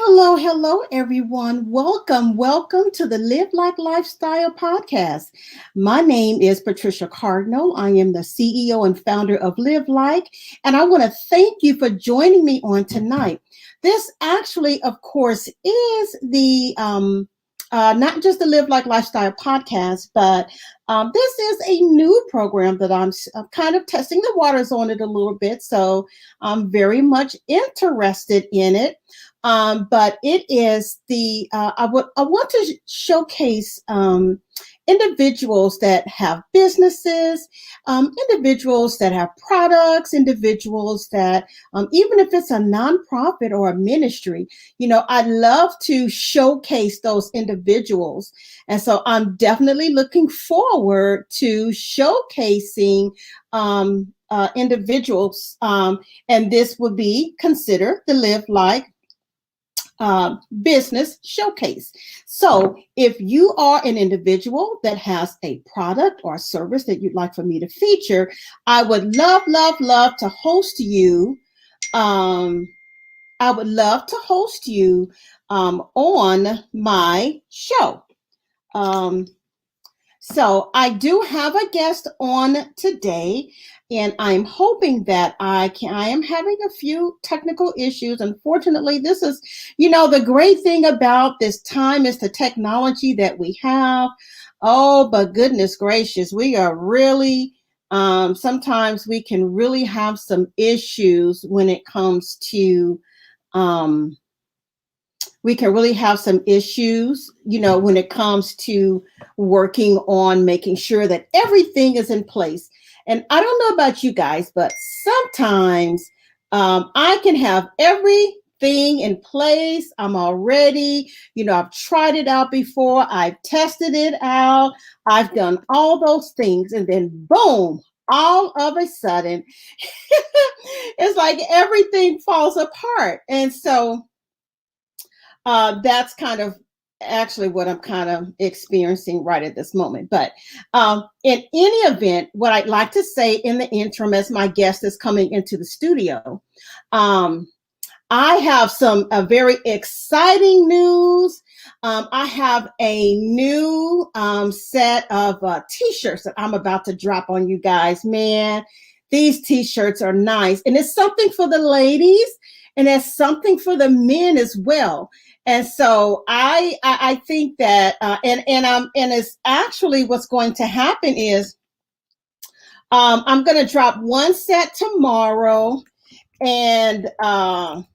Hello, hello, everyone. Welcome to the Live Like Lifestyle podcast. My name is Patricia Cardinal. I am the CEO and founder of LiveLike, and I want to thank you for joining me on tonight. This actually, of course, is the not just the Live Like Lifestyle podcast, but this is a new program that I'm kind of testing the waters on it a little bit. So I'm very much interested in it. But it is I want to showcase individuals that have businesses, individuals that have products, individuals that even if it's a nonprofit or a ministry, I love to showcase those individuals, and so I'm definitely looking forward to showcasing individuals, and this would be considered the Live Like business showcase. So if you are an individual that has a product or a service that you'd like for me to feature, I would love to host you. I would love to host you on my show. So I do have a guest on today, and I'm hoping that I am having a few technical issues. Unfortunately, this is, the great thing about this time is the technology that we have. Oh, but goodness gracious, we are really, sometimes we can really have some issues when it comes to, we can really have some issues, when it comes to working on making sure that everything is in place. And I don't know about you guys, but sometimes I can have everything in place. I'm already, I've tried it out before. I've tested it out. I've done all those things. And then boom, all of a sudden, it's like everything falls apart. And so that's kind of actually what I'm kind of experiencing right at this moment. But in any event, what I'd like to say in the interim, as my guest is coming into the studio, I have some very exciting news. I have a new set of t-shirts that I'm about to drop on you guys. Man, these t-shirts are nice. And it's something for the ladies, and it's something for the men as well. And so I think that and it's actually what's going to happen is I'm going to drop one set tomorrow, and I'll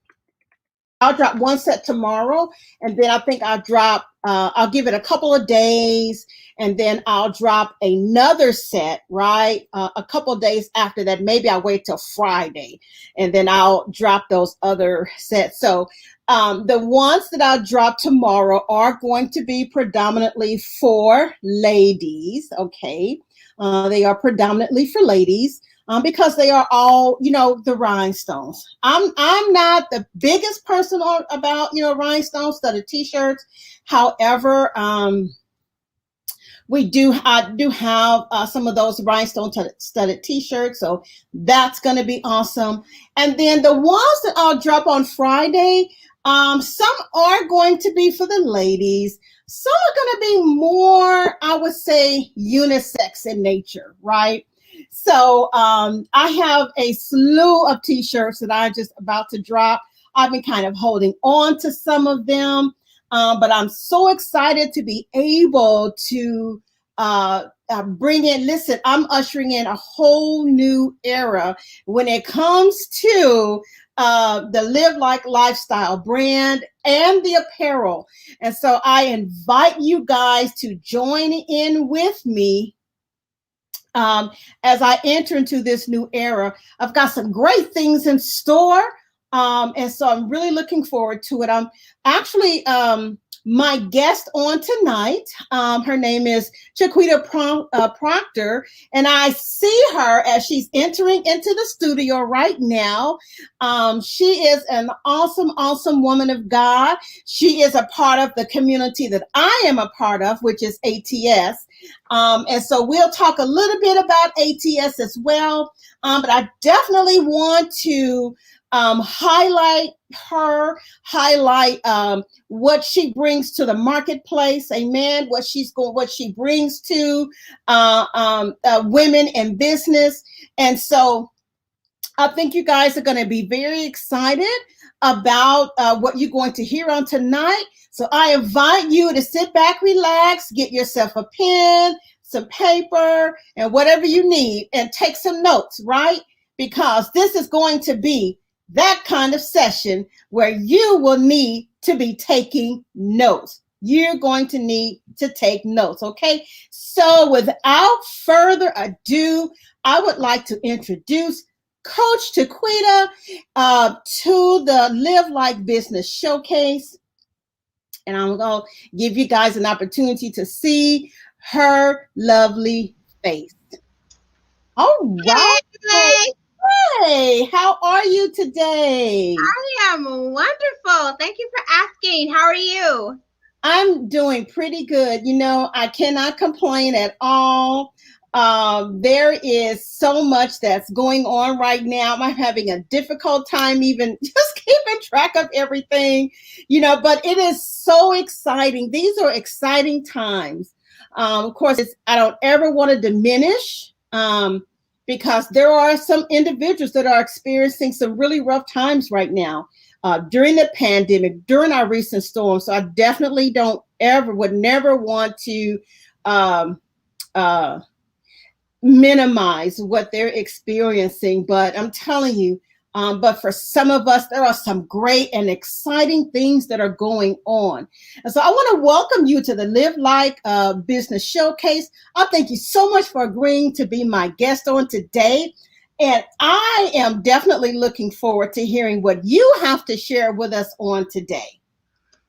drop one set tomorrow, and then I think I'll give it a couple of days, and then I'll drop another set, right? A couple of days after that. Maybe I'll wait till Friday, and then I'll drop those other sets. So the ones that I'll drop tomorrow are going to be predominantly for ladies, okay? They are predominantly for ladies. Because they are all, the rhinestones. I'm not the biggest person about, rhinestones, studded t-shirts. However, I do have some of those rhinestone studded t-shirts. So that's going to be awesome. And then the ones that I'll drop on Friday, some are going to be for the ladies. Some are going to be more, I would say, unisex in nature, right? So I have a slew of t-shirts that I'm just about to drop. I've been kind of holding on to some of them, but I'm so excited to be able to bring in, listen, I'm ushering in a whole new era when it comes to the Live Like Lifestyle brand and the apparel. And so I invite you guys to join in with me as I enter into this new era. I've got some great things in store. And so I'm really looking forward to it. I'm actually my guest on tonight. Her name is Chiquita Proctor, and I see her as she's entering into the studio right now. She is an awesome woman of God. She is a part of the community that I am a part of, which is ATS. And so we'll talk a little bit about ATS as well. But I definitely want to highlight her, highlight what she brings to the marketplace. Amen. What she brings to women in business. And so I think you guys are going to be very excited about what you're going to hear on tonight. So I invite you to sit back, relax, get yourself a pen, some paper, and whatever you need, and take some notes, right? Because this is going to be that kind of session where you will need to be taking notes. You're going to need to take notes, okay? So without further ado, I would like to introduce Coach Taquita to the LiveLike Business Showcase. And I'm going to give you guys an opportunity to see her lovely face. All right. Hey, Hey, how are you today? I am wonderful. Thank you for asking. How are you? I'm doing pretty good. You know, I cannot complain at all. There is so much that's going on right now. I'm having a difficult time even just keeping track of everything, you know, but it is so exciting. These are exciting times. Of course, I don't ever want to diminish because there are some individuals that are experiencing some really rough times right now. During the pandemic, during our recent storm. So I definitely would never want to minimize what they're experiencing. But I'm telling you, but for some of us, there are some great and exciting things that are going on. And so I want to welcome you to the LiveLike Business Showcase. I thank you so much for agreeing to be my guest on today. And I am definitely looking forward to hearing what you have to share with us on today.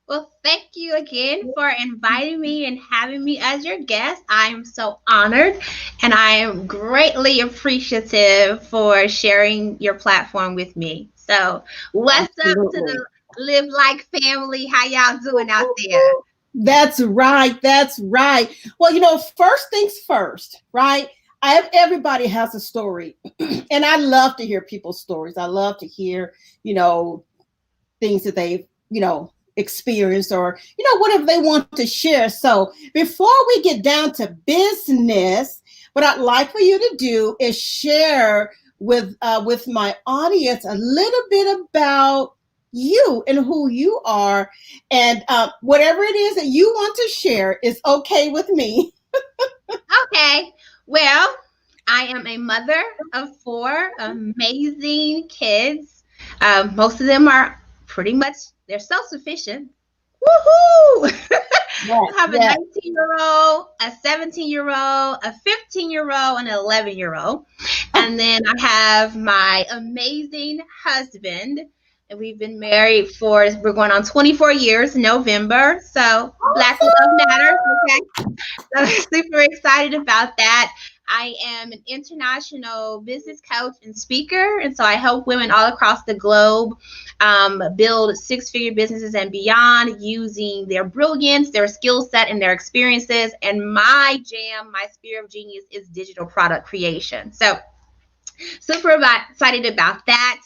Well, thank you again for inviting me and having me as your guest. I am so honored and I am greatly appreciative for sharing your platform with me. So, what's up to the LiveLike family? How y'all doing out there? That's right. That's right. Well, you know, first things first, right? Everybody has a story, and I love to hear people's stories. I love to hear, you know, things that they've, you know, experienced or, you know, whatever they want to share. So before we get down to business, what I'd like for you to do is share with my audience a little bit about you and who you are, and whatever it is that you want to share is okay with me. Okay. Well, I am a mother of 4 amazing kids. Most of them are pretty much, they're self-sufficient. Woohoo! Yes, I have a yes. 19-year-old, a 17-year-old, a 15-year-old, and an 11-year-old. And then I have my amazing husband. And we've been married we're going on 24 years in November. So Black Love Matters, okay? So I'm super excited about that. I am an international business coach and speaker, and so I help women all across the globe build 6-figure businesses and beyond using their brilliance, their skill set, and their experiences. And my jam, my sphere of genius is digital product creation. So super excited about that.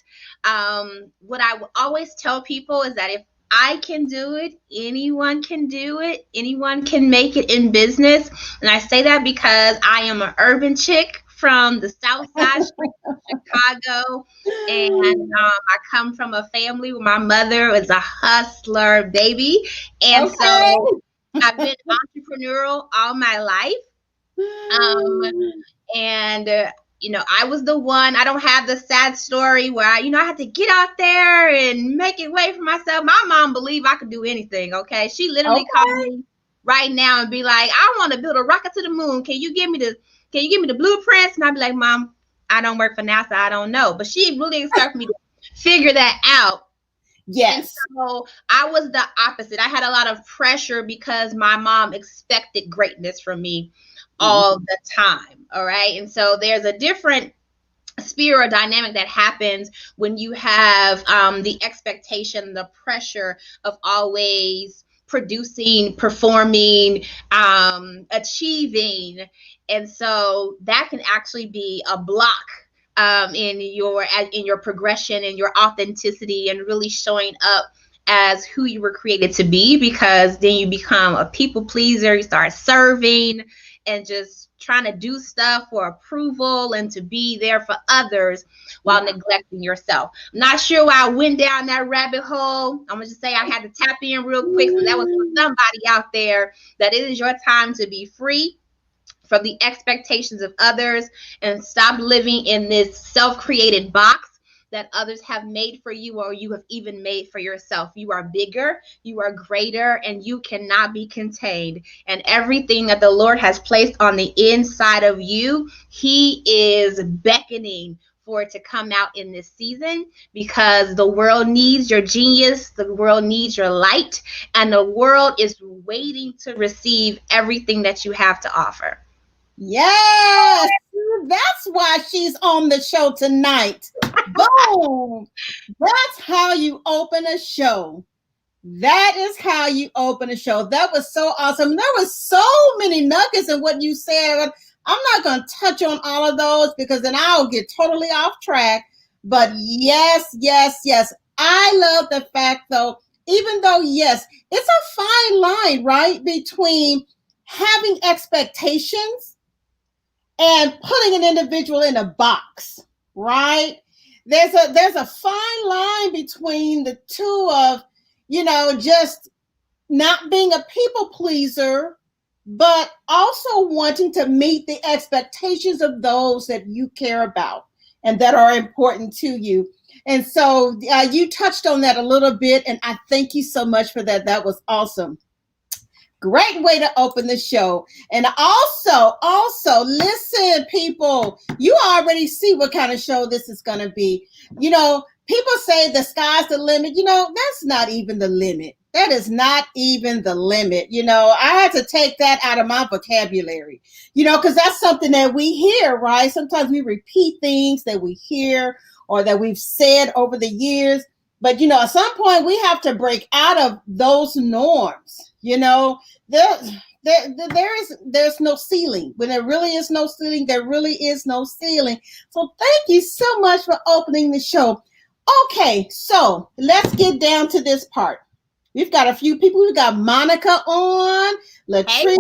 What I will always tell people is that if I can do it, anyone can do it. Anyone can make it in business. And I say that because I am an urban chick from the South Side of Chicago. And I come from a family where my mother was a hustler, baby. And Okay. so I've been entrepreneurial all my life. And you know, I was the one. I don't have the sad story where I had to get out there and make it way for myself. My mom believed I could do anything. Okay, she literally called me right now and be like, "I want to build a rocket to the moon. Can you give me the blueprints?" And I'd be like, "Mom, I don't work for NASA. I don't know." But she really expected me to figure that out. Yes. And so I was the opposite. I had a lot of pressure because my mom expected greatness from me all the time. All right. And so there's a different sphere or dynamic that happens when you have the expectation, the pressure of always producing, performing, achieving. And so that can actually be a block in your progression and your authenticity, and really showing up as who you were created to be, because then you become a people pleaser. You start serving and just trying to do stuff for approval and to be there for others while neglecting yourself. I'm not sure why I went down that rabbit hole. I'm gonna just say I had to tap in real quick, so that was for somebody out there, that it is your time to be free from the expectations of others and stop living in this self-created box that others have made for you, or you have even made for yourself. You are bigger, you are greater, and you cannot be contained. And everything that the Lord has placed on the inside of you, He is beckoning for it to come out in this season, because the world needs your genius, the world needs your light, and the world is waiting to receive everything that you have to offer. Yes, that's why she's on the show tonight. Boom. That's how you open a show. That is how you open a show. That was so awesome. There was so many nuggets in what you said. I'm not going to touch on all of those because then I'll get totally off track. But yes. I love the fact, though, even though, yes, it's a fine line, right, between having expectations and putting an individual in a box, right? There's a fine line between the two of, just not being a people pleaser, but also wanting to meet the expectations of those that you care about and that are important to you. And so you touched on that a little bit, and I thank you so much for that. That was awesome. Great way to open the show. And also, listen, people, you already see what kind of show this is going to be. People say the sky's the limit. That's not even the limit. That is not even the limit. I had to take that out of my vocabulary, because that's something that we hear, right? Sometimes we repeat things that we hear or that we've said over the years. But, at some point we have to break out of those norms. There's no ceiling. When there really is no ceiling, there really is no ceiling. So thank you so much for opening the show. Okay, so let's get down to this part. We've got a few people. We've got Monica on, Latrice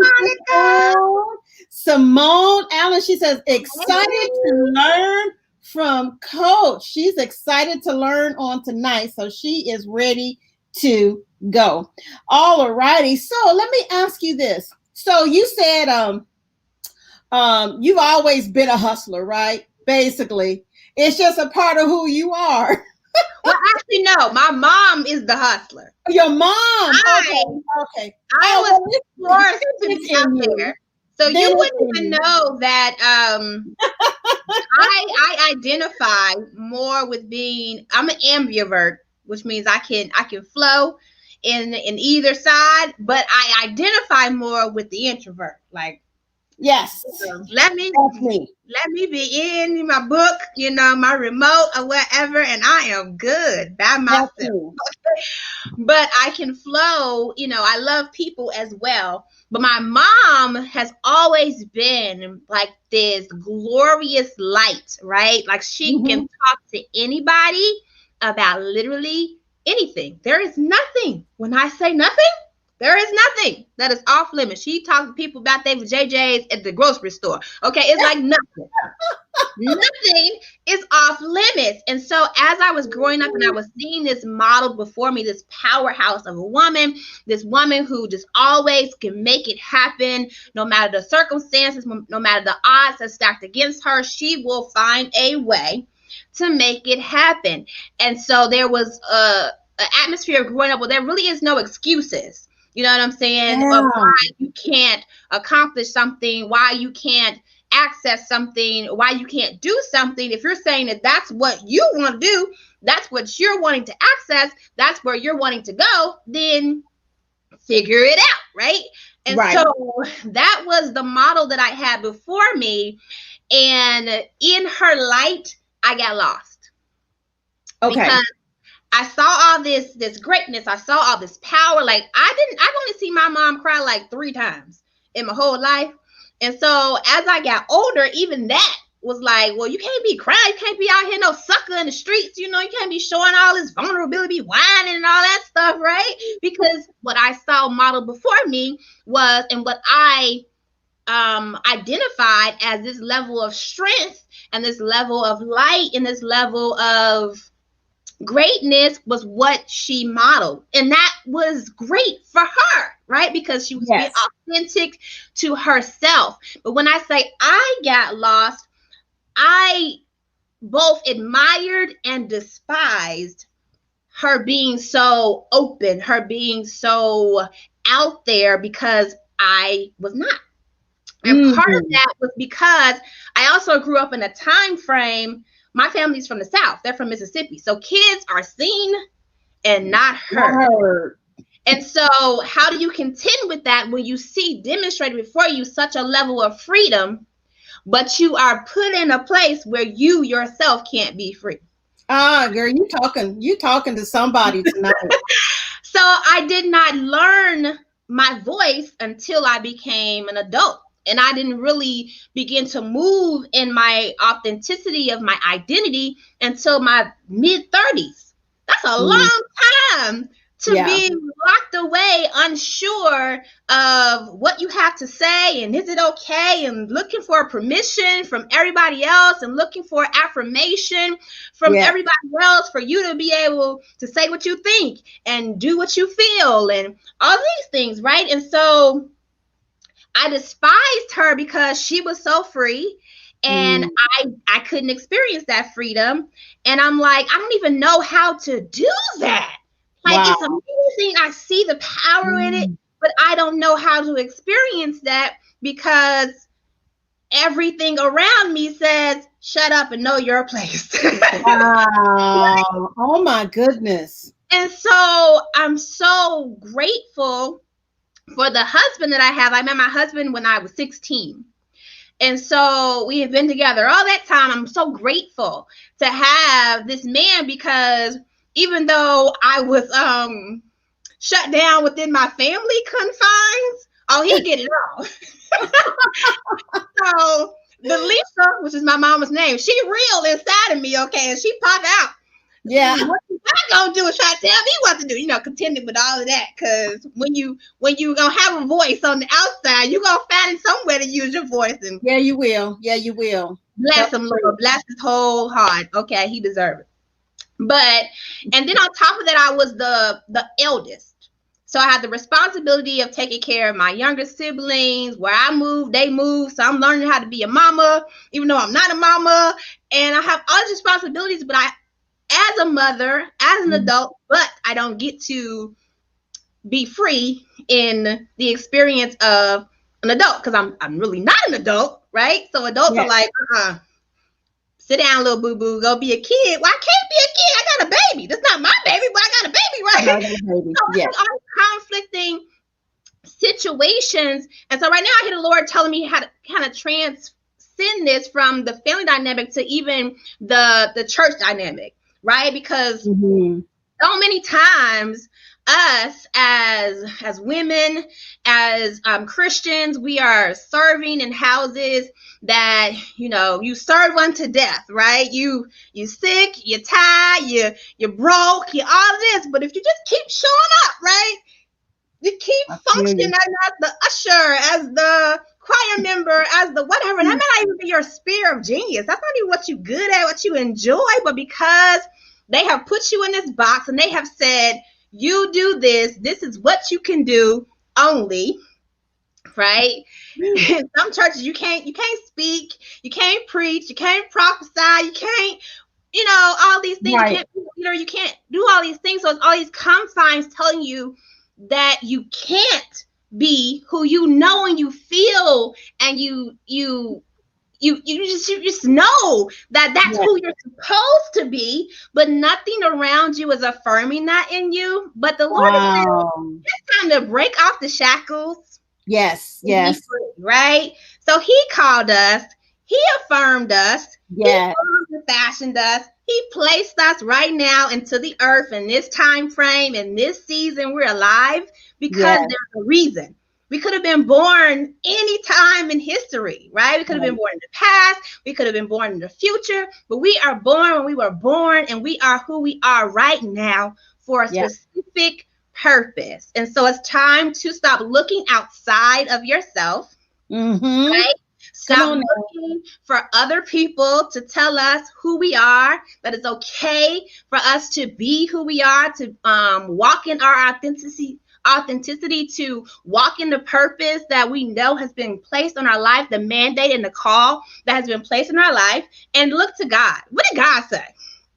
on, Simone Allen. She says, excited to learn from Coach. She's excited to learn on tonight, so she is ready to go. All righty. So let me ask you this. So you said you've always been a hustler, right? Basically, it's just a part of who you are. Well, actually, no. My mom is the hustler. Your mom. Okay. I was forced to be out there. So you wouldn't even know that I identify more with being, I'm an ambivert, which means I can flow in either side, but I identify more with the introvert. Like, yes, let me be in my book, my remote or whatever, and I am good by myself. But I can flow, I love people as well. But my mom has always been like this glorious light, right? Like she can talk to anybody about literally anything. There is nothing. When I say nothing, there is nothing that is off limits. She talks to people about they with JJ's at the grocery store. Okay, it's like nothing. Nothing is off limits. And so as I was growing up and I was seeing this model before me, this powerhouse of a woman, this woman who just always can make it happen, no matter the circumstances, no matter the odds that stacked against her, she will find a way to make it happen. And so there was an atmosphere of growing up where there really is no excuses. You know what I'm saying? Yeah. Of why you can't accomplish something, why you can't access something, why you can't do something. If you're saying that that's what you want to do, that's what you're wanting to access, that's where you're wanting to go, then figure it out, right? And so that was the model that I had before me. And in her light, I got lost. Okay. Because I saw all this greatness. I saw all this power. Like I've only seen my mom cry like 3 times in my whole life. And so as I got older, even that was like, well, you can't be crying. You can't be out here no sucker in the streets. You know, you can't be showing all this vulnerability, whining and all that stuff, right? Because what I saw modeled before me was, and what I identified as this level of strength and this level of light and this level of greatness was what she modeled. And that was great for her, right? Because she was being authentic to herself. But when I say I got lost, I both admired and despised her being so open, her being so out there, because I was not. And part of that was because I also grew up in a time frame. My family's from the South. They're from Mississippi. So kids are seen and not heard. And so how do you contend with that when you see demonstrated before you such a level of freedom, but you are put in a place where you yourself can't be free? Girl, you talking to somebody tonight. So I did not learn my voice until I became an adult. And I didn't really begin to move in my authenticity of my identity until my mid-30s. That's a long time to be locked away, unsure of what you have to say, and is it okay, and looking for permission from everybody else, and looking for affirmation from everybody else for you to be able to say what you think and do what you feel and all these things, right? And so I despised her because she was so free, and I couldn't experience that freedom. And I'm like, I don't even know how to do that. Like, it's amazing. I see the power in it, but I don't know how to experience that because everything around me says, shut up and know your place. Wow. Oh my goodness. And so I'm so grateful for the husband that I have. I met my husband when I was 16. And so we have been together all that time. I'm so grateful to have this man, because even though I was shut down within my family confines, he did it all. So the Lisa, which is my mama's name, she real inside of me, okay, and she popped out. Yeah. What you not gonna do is try to tell me what to do, contending with all of that. Because when you gonna have a voice on the outside, you're gonna find somewhere to use your voice. And you will. Yeah, you will. Bless him, Lord. Bless his whole heart. Okay, he deserves it. But and then on top of that, I was the eldest. So I had the responsibility of taking care of my younger siblings. Where I moved, they moved. So I'm learning how to be a mama, even though I'm not a mama. And I have all these responsibilities, but as a mother, as an adult, but I don't get to be free in the experience of an adult, because I'm really not an adult, right? So adults are like, sit down, little boo-boo, go be a kid. Well, I can't be a kid. I got a baby. That's not my baby, but I got a baby, right? I got a baby. So all conflicting situations. And so right now I hear the Lord telling me how to kind of transcend this from the family dynamic to even the church dynamic. Right? Because so many times us as women, as Christians, we are serving in houses that, you serve unto death, right? You sick, you're tired, you're broke, you're all this. But if you just keep showing up, right? You keep functioning as the usher, as the choir member, as the whatever. And that may not even be your sphere of genius. That's not even what you're good at, what you enjoy. But because they have put you in this box and they have said, you do this, this is what you can do only, right? In some churches, you can't speak, you can't preach, you can't prophesy, you can't, all these things. Right. You can't do all these things. So it's all these confines telling you that you can't be who you know and you feel, and you just know that that's who you're supposed to be, but nothing around you is affirming that in you. But the Lord is saying, it's time to break off the shackles. Yes. Right? So he called us, he affirmed us, he fashioned us, he placed us right now into the earth in this time frame, in this season. We're alive because there's a reason. We could have been born any time in history, right? We could have been born in the past. We could have been born in the future, but we are born when we were born, and we are who we are right now for a specific purpose. And so it's time to stop looking outside of yourself, right? Stop looking for other people to tell us who we are, that it's okay for us to be who we are, to walk in our authenticity, to walk in the purpose that we know has been placed on our life, the mandate and the call that has been placed in our life, and look to God. What did God say?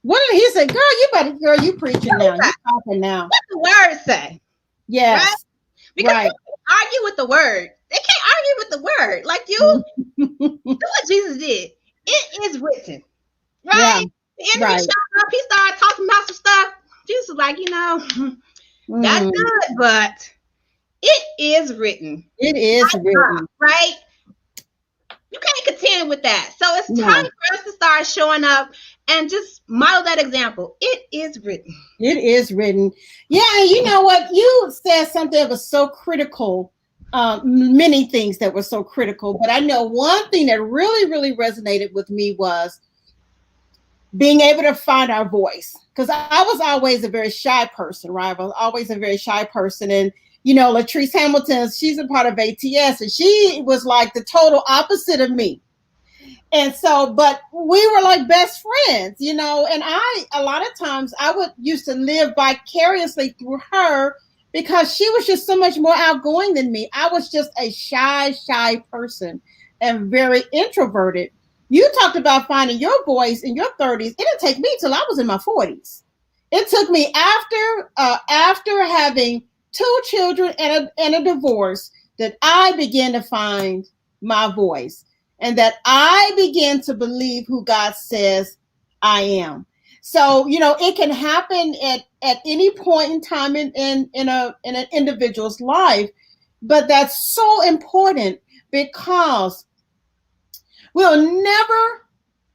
What did he say? Girl, you preaching now. You talking now. What the word say? Yes. Right? Because they can't argue with the word. They can't argue with the word. Like do what Jesus did. It is written. Right? The enemy showed up. He started talking about some stuff. Jesus was like, that's good, but it is written. It is written. Right? You can't contend with that. So it's time for us to start showing up and just model that example. It is written. It is written. Yeah, and you know what? You said something that was so critical. Many things that were so critical, but I know one thing that really, really resonated with me was being able to find our voice. Because I was always a very shy person, right? I was always a very shy person. And Latrice Hamilton, she's a part of ATS, and she was like the total opposite of me. And so, but we were like best friends, and a lot of times I used to live vicariously through her because she was just so much more outgoing than me. I was just a shy person and very introverted. You talked about finding your voice in your 30s. It didn't take me till I was in my 40s. It took me after having 2 children and a divorce that I began to find my voice, and that I began to believe who God says I am. So, it can happen at any point in time in an individual's life, but that's so important because we'll never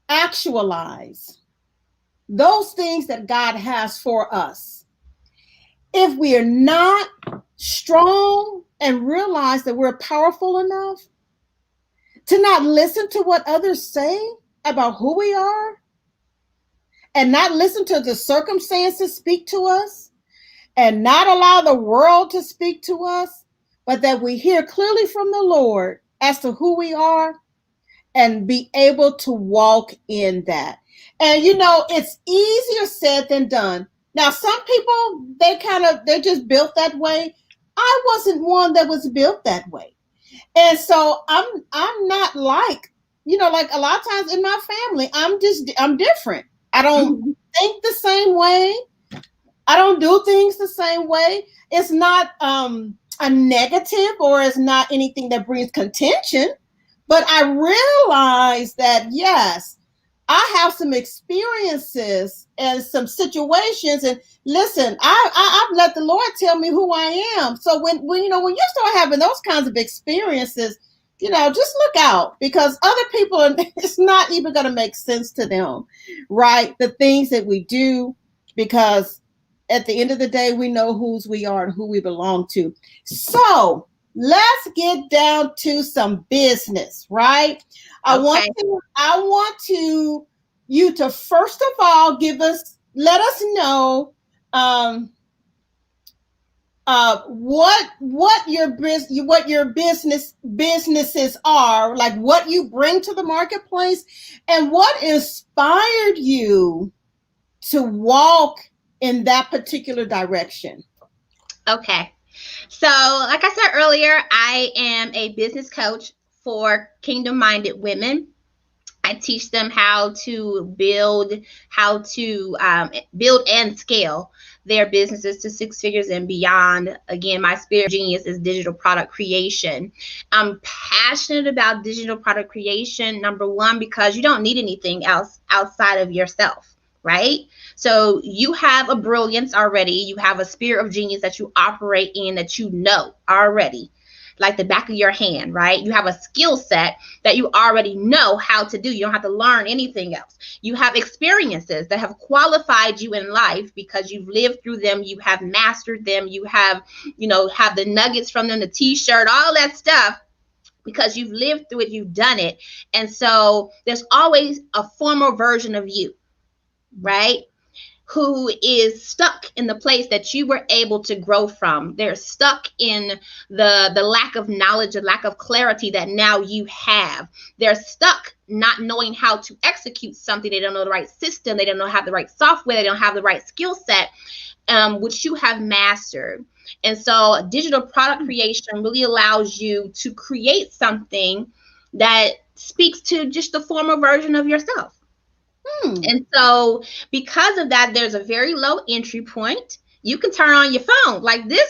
actualize those things that God has for us if we are not strong and realize that we're powerful enough to not listen to what others say about who we are, and not listen to the circumstances speak to us, and not allow the world to speak to us, but that we hear clearly from the Lord as to who we are and be able to walk in that. And it's easier said than done. Now, some people, they're just built that way. I wasn't one that was built that way. And so I'm not like a lot of times in my family, I'm different. I don't think the same way. I don't do things the same way. It's not a negative, or it's not anything that brings contention. But I realize that, yes, I have some experiences and some situations. And listen, I've let the Lord tell me who I am. So when you start having those kinds of experiences, just look out, because other people, it's not even going to make sense to them, right? The things that we do, because at the end of the day, we know whose we are and who we belong to. So let's get down to some business, right? I want you to first of all let us know what your businesses are, like what you bring to the marketplace, and what inspired you to walk in that particular direction. Okay. So, like I said earlier, I am a business coach for kingdom-minded women. I teach them how to build and scale their businesses to 6 figures and beyond. Again, my sphere of genius is digital product creation. I'm passionate about digital product creation, number one, because you don't need anything else outside of yourself, right? So you have a brilliance already. You have a sphere of genius that you operate in, that you know already. like the back of your hand, right? You have a skill set that you already know how to do. You don't have to learn anything else. You have experiences that have qualified you in life because you've lived through them. You have mastered them. You have, have the nuggets from them, the t-shirt, all that stuff, because you've lived through it, you've done it. And so there's always a former version of you, right? Who is stuck in the place that you were able to grow from. They're stuck in the lack of knowledge, the lack of clarity that now you have. They're stuck not knowing how to execute something. They don't know the right system. They don't have the right software. They don't have the right skill set, which you have mastered. And so digital product creation really allows you to create something that speaks to just the former version of yourself. And so because of that, there's a very low entry point. You can turn on your phone. Like these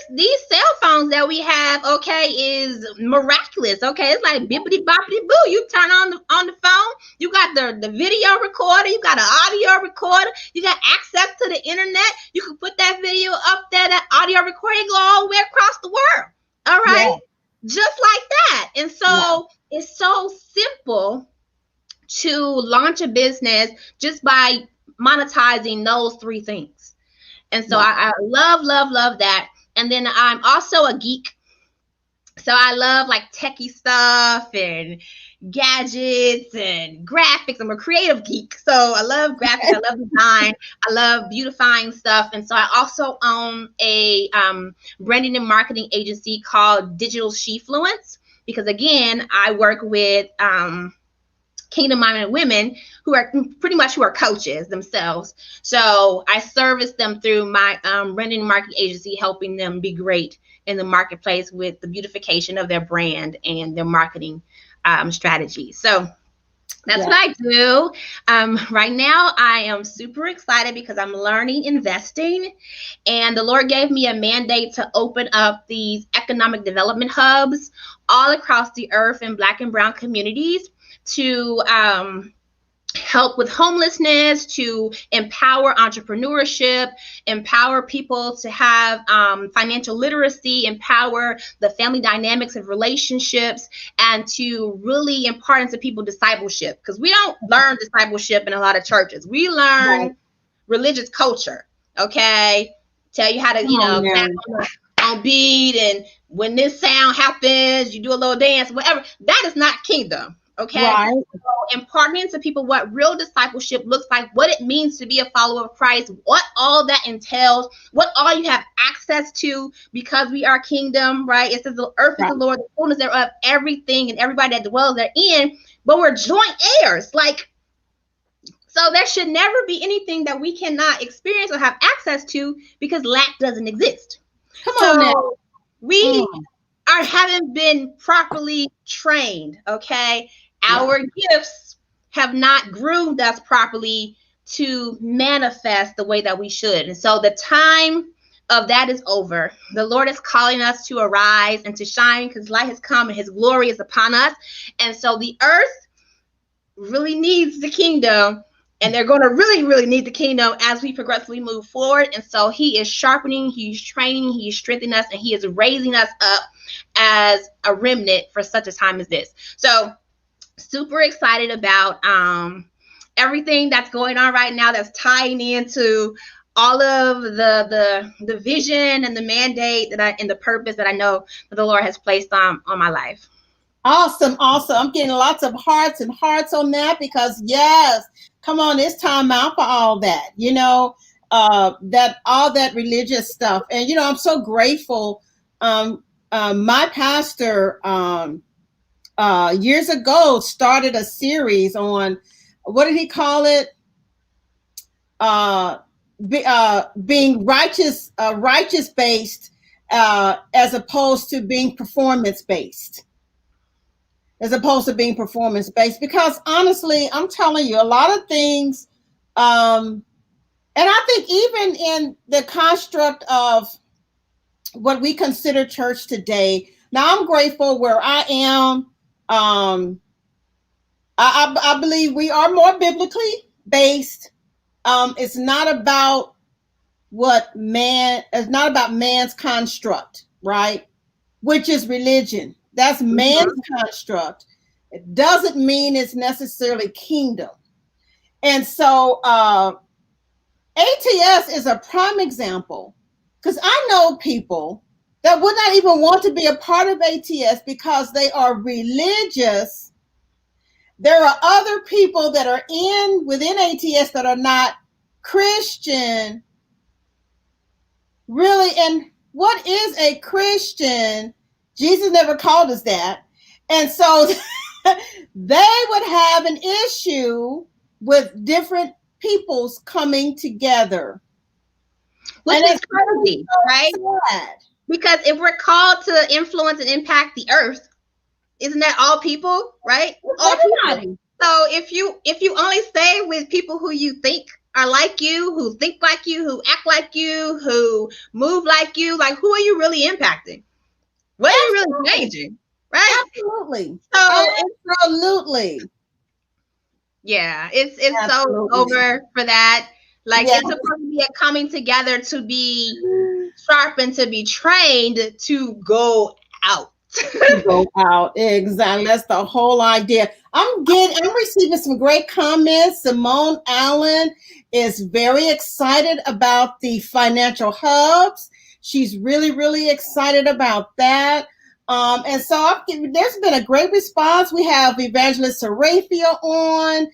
cell phones that we have, okay, is miraculous. Okay, it's like bippity boppity boo. You turn on the phone, you got the video recorder, you got an audio recorder, you got access to the internet. You can put that video up there, that audio recording, go all the way across the world. All right, just like that. And so it's so simple to launch a business just by monetizing those three things. And so I love that. And then I'm also a geek. So I love like techie stuff and gadgets and graphics. I'm a creative geek. So I love graphics. I love design. I love beautifying stuff. And so I also own a branding and marketing agency called Digital Shefluence, because again, I work with kingdom-minded women who are coaches themselves. So I service them through my branding and marketing agency, helping them be great in the marketplace with the beautification of their brand and their marketing strategy. So that's what I do. Right now, I am super excited because I'm learning investing. And the Lord gave me a mandate to open up these economic development hubs all across the earth in Black and brown communities to help with homelessness, to empower entrepreneurship, empower people to have financial literacy, empower the family dynamics of relationships, and to really impart into people discipleship. Because we don't learn discipleship in a lot of churches. We learn religious culture, okay? Tell you how to, back on beat, and when this sound happens, you do a little dance, whatever. That is not kingdom. Okay. Right. So imparting to people what real discipleship looks like, what it means to be a follower of Christ, what all that entails, what all you have access to, because we are kingdom, right? It says the earth is the Lord, the fullness thereof, everything and everybody that dwells therein, but we're joint heirs. So there should never be anything that we cannot experience or have access to, because lack doesn't exist. Come on now. We haven't been properly trained, okay? Our gifts have not groomed us properly to manifest the way that we should. And so the time of that is over. The Lord is calling us to arise and to shine, because light has come and his glory is upon us. And so the earth really needs the kingdom, and they're going to really, really need the kingdom as we progressively move forward. And so he is sharpening, he's training, he's strengthening us, and he is raising us up as a remnant for such a time as this. So super excited about everything that's going on right now, that's tying into all of the vision and the mandate and the purpose that I know that the Lord has placed on my life. Awesome. I'm getting lots of hearts on that, because yes, come on, it's time out for all that, that all that religious stuff. And, I'm so grateful. My pastor years ago started a series on, what did he call it? Being righteous based as opposed to being performance based. Because honestly, I'm telling you, a lot of things, and I think even in the construct of what we consider church today, now I'm grateful where I am. I believe we are more biblically based. It's not about it's not about man's construct, right? Which is religion. That's man's Mhm. construct. It doesn't mean it's necessarily kingdom. And so ATS is a prime example because I know people that would not even want to be a part of ATS because they are religious. There are other people that are in within ATS that are not Christian, really. And what is a Christian? Jesus never called us that. And so they would have an issue with different peoples coming together. Which And is it's really crazy, right? so sad. Because if we're called to influence and impact the earth, isn't that all people, right? It's All people. everybody. So if you only stay with people who you think are like you, who think like you, who act like you, who move like you, like who are you really impacting? What are you really Absolutely. changing? Right? Absolutely. So Absolutely. yeah, it's so Absolutely. over for that. Like Yeah. it's supposed to be a coming together to be sharpened, to be trained to go out. To go out. Exactly. That's the whole idea. I'm receiving some great comments. Simone Allen is very excited about the financial hubs. She's really, really excited about that. And so there's been a great response. We have Evangelist Sarathia on.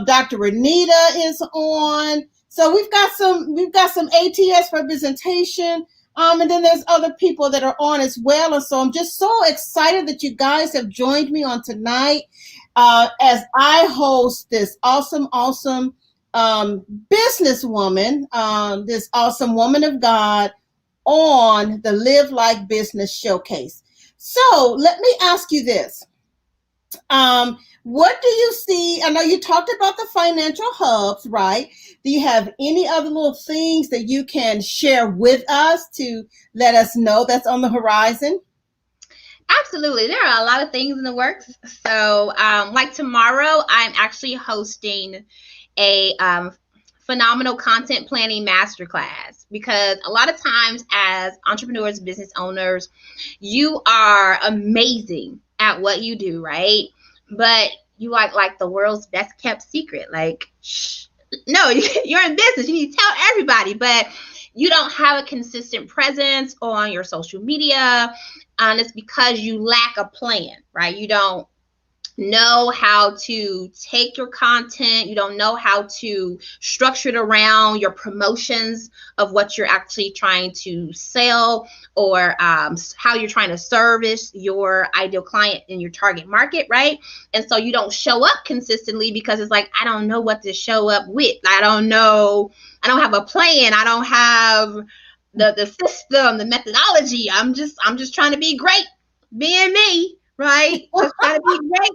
Dr. Renita is on. So we've got some ATS representation. And then there's other people that are on as well. And so I'm just so excited that you guys have joined me on tonight as I host this awesome, awesome businesswoman, this awesome woman of God on the Live Like Business Showcase. So let me ask you this. What do you see? I know you talked about the financial hubs, right? Do you have any other little things that you can share with us to let us know that's on the horizon? Absolutely. There are a lot of things in the works. So, like tomorrow, I'm actually hosting a phenomenal content planning masterclass because a lot of times, as entrepreneurs, business owners, you are amazing at what you do, right? But you like the world's best kept secret. Like, shh, no, you're in business. You need to tell everybody, but you don't have a consistent presence on your social media. And it's because you lack a plan, right? You don't know how to take your content. You don't know how to structure it around your promotions of what you're actually trying to sell or how you're trying to service your ideal client in your target market, right? And so you don't show up consistently because it's like, I don't know what to show up with. I don't know. I don't have a plan. I don't have the system, the methodology. I'm just trying to be great, being me, right? Just trying to be great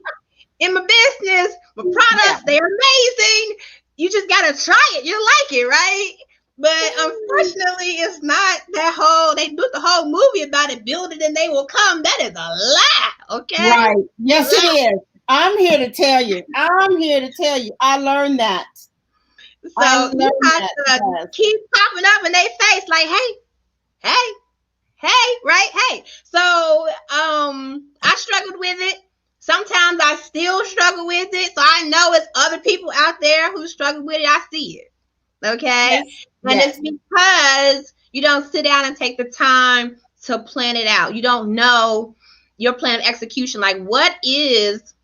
in my business, my Yeah. products, they're amazing. You just gotta try it. You like it, right? But unfortunately, it's not that whole. They built the whole movie about it. Build it and they will come. That is a lie. Okay. Right. Yes, it is. I'm here to tell you. I'm here to tell you. I learned that. I So you learned have that. to Yes. keep popping up in their face, like, hey, hey, right, hey. So I struggled with it. Sometimes I still struggle with it. So I know it's other people out there who struggle with it. I see it. Okay. Yes. And Yes. it's because you don't sit down and take the time to plan it out. You don't know your plan of execution. Like, what is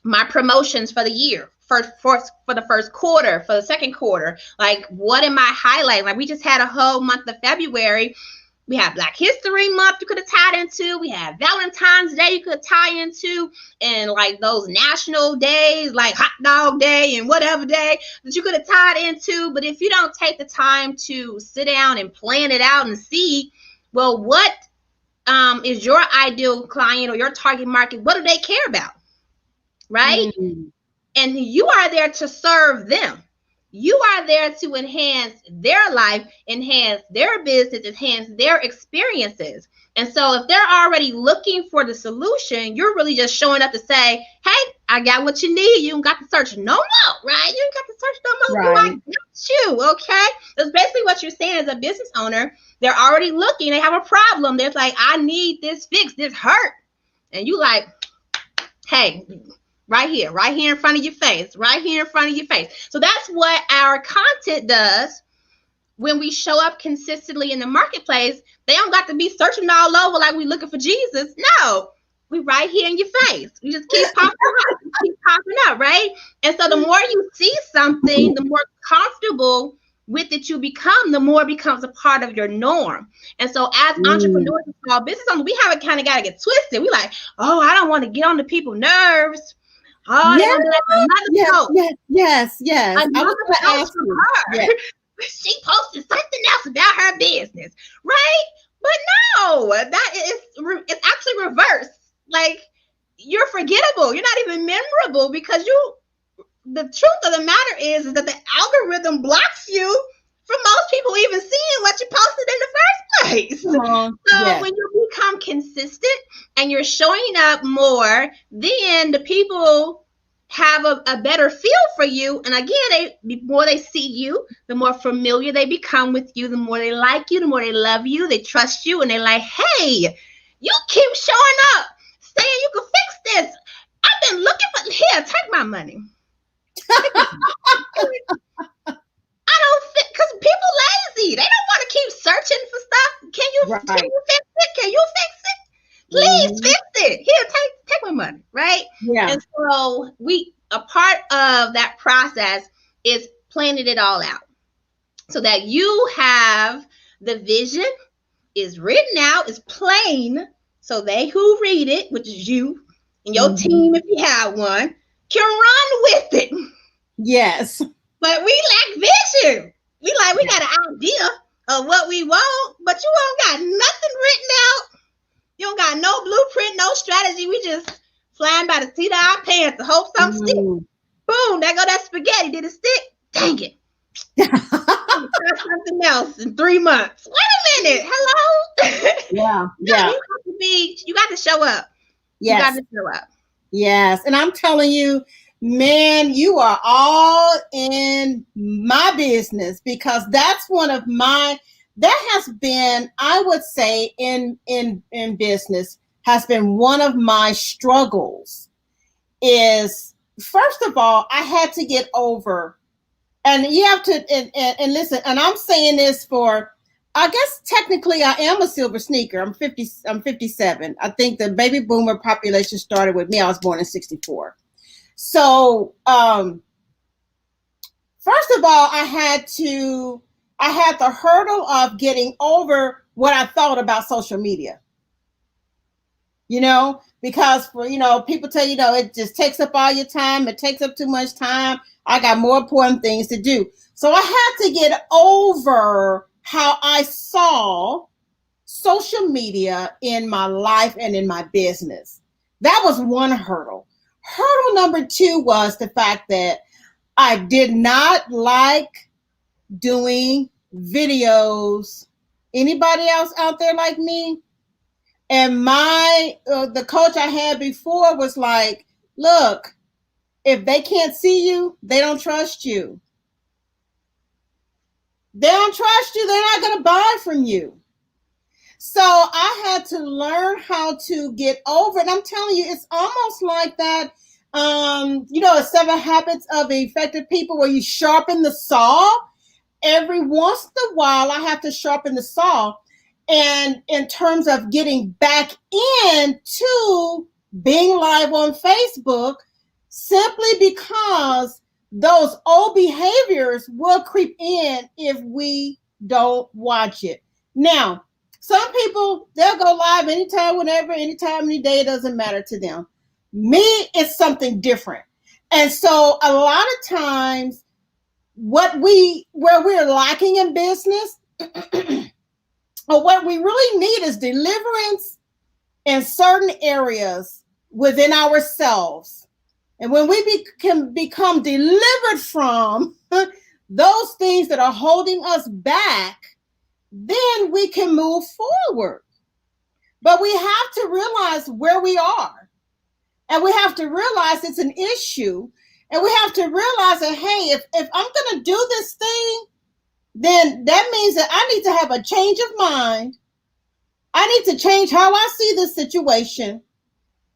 my promotions for the year? For the first quarter, for the second quarter, like what am I highlighting? Like we just had a whole month of February. We have Black History Month you could have tied into. We have Valentine's Day you could tie into, and like those national days, like Hot Dog Day and whatever day that you could have tied into. But if you don't take the time to sit down and plan it out and see, well, what is your ideal client or your target market? What do they care about, right? Mm. And you are there to serve them. You are there to enhance their life, enhance their business, enhance their experiences. And so if they're already looking for the solution, you're really just showing up to say, hey, I got what you need. You don't got to search no more, right? You don't got to search no more. Right. I got you, okay? That's basically what you're saying as a business owner. They're already looking. They have a problem. They're like, I need this fixed. This hurt. and you like, hey, right here in front of your face, right here in front of your face. So that's what our content does. When we show up consistently in the marketplace, they don't got to be searching all over like we looking for Jesus. No, we right here in your face. We just keep popping up, right? And so the more you see something, the more comfortable with it you become, the more it becomes a part of your norm. And so as entrepreneurs and small business owners, we haven't kind of got to get twisted. We like, oh, I don't want to get on the people's nerves. Oh, they're gonna be like another post. Yes. Another post from her. Yeah. She posted something else about her business, right? But no, it's actually reversed. Like, you're forgettable. You're not even memorable because the truth of the matter is that the algorithm blocks you from most people even seeing what you posted in the first place. So when you become consistent and you're showing up more, then the people have a better feel for you. And again, the more they see you, the more familiar they become with you, the more they like you, the more they love you, they trust you, and they're like, hey, you keep showing up, saying you can fix this. I've been looking for, here, take my money. I don't fit, because people lazy. They don't want to keep searching for stuff. Can you fix it? Can you fix it? Please fix it. Here, take my money, right? Yeah. And so a part of that process is planning it all out so that you have the vision is written out, is plain, so they who read it, which is you and your team, if you have one, can run with it. Yes. But we lack vision. We got an idea of what we want, but you don't got nothing written out. You don't got no blueprint, no strategy. We just flying by the seat of our pants to hope something sticks. Boom, there go that spaghetti. Did it stick? Dang it. Try something else in 3 months. Wait a minute. Hello? Yeah. You got to show up. Yes. You got to show up. Yes. And I'm telling you, man, you are all in my business, because that's one of that has been, I would say, in business, has been one of my struggles. Is, first of all, I had to get over, and you have to, and listen, and I'm saying this for, I guess technically I am a silver sneaker. I'm 57. I think the baby boomer population started with me. I was born in 64. So, first of all, I had the hurdle of getting over what I thought about social media. Because people tell you, it just takes up all your time. It takes up too much time. I got more important things to do. So I had to get over how I saw social media in my life and in my business. That was one hurdle. Hurdle number 2 was the fact that I did not like doing videos. Anybody else out there like me? And the coach I had before was like, look, if they can't see you, they don't trust you. They don't trust you. They're not going to buy from you. So I had to learn how to get over it. I'm telling you, it's almost like that. 7 Habits of Effective People, where you sharpen the saw. Every once in a while, I have to sharpen the saw. And in terms of getting back into being live on Facebook, simply because those old behaviors will creep in if we don't watch it. Now, some people, they'll go live anytime, whenever, anytime, any day, it doesn't matter to them. Me, it's something different. And so a lot of times where we're lacking in business, or what we really need, is deliverance in certain areas within ourselves. And when we can become delivered from those things that are holding us back, then we can move forward. But we have to realize where we are. And we have to realize it's an issue. And we have to realize that, hey, if I'm going to do this thing, then that means that I need to have a change of mind. I need to change how I see this situation.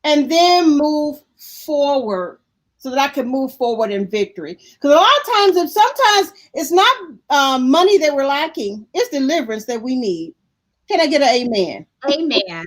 and then move forward so that I can move forward in victory. Because a lot of times, if sometimes it's not money that we're lacking, it's deliverance that we need. Can I get an amen? Amen.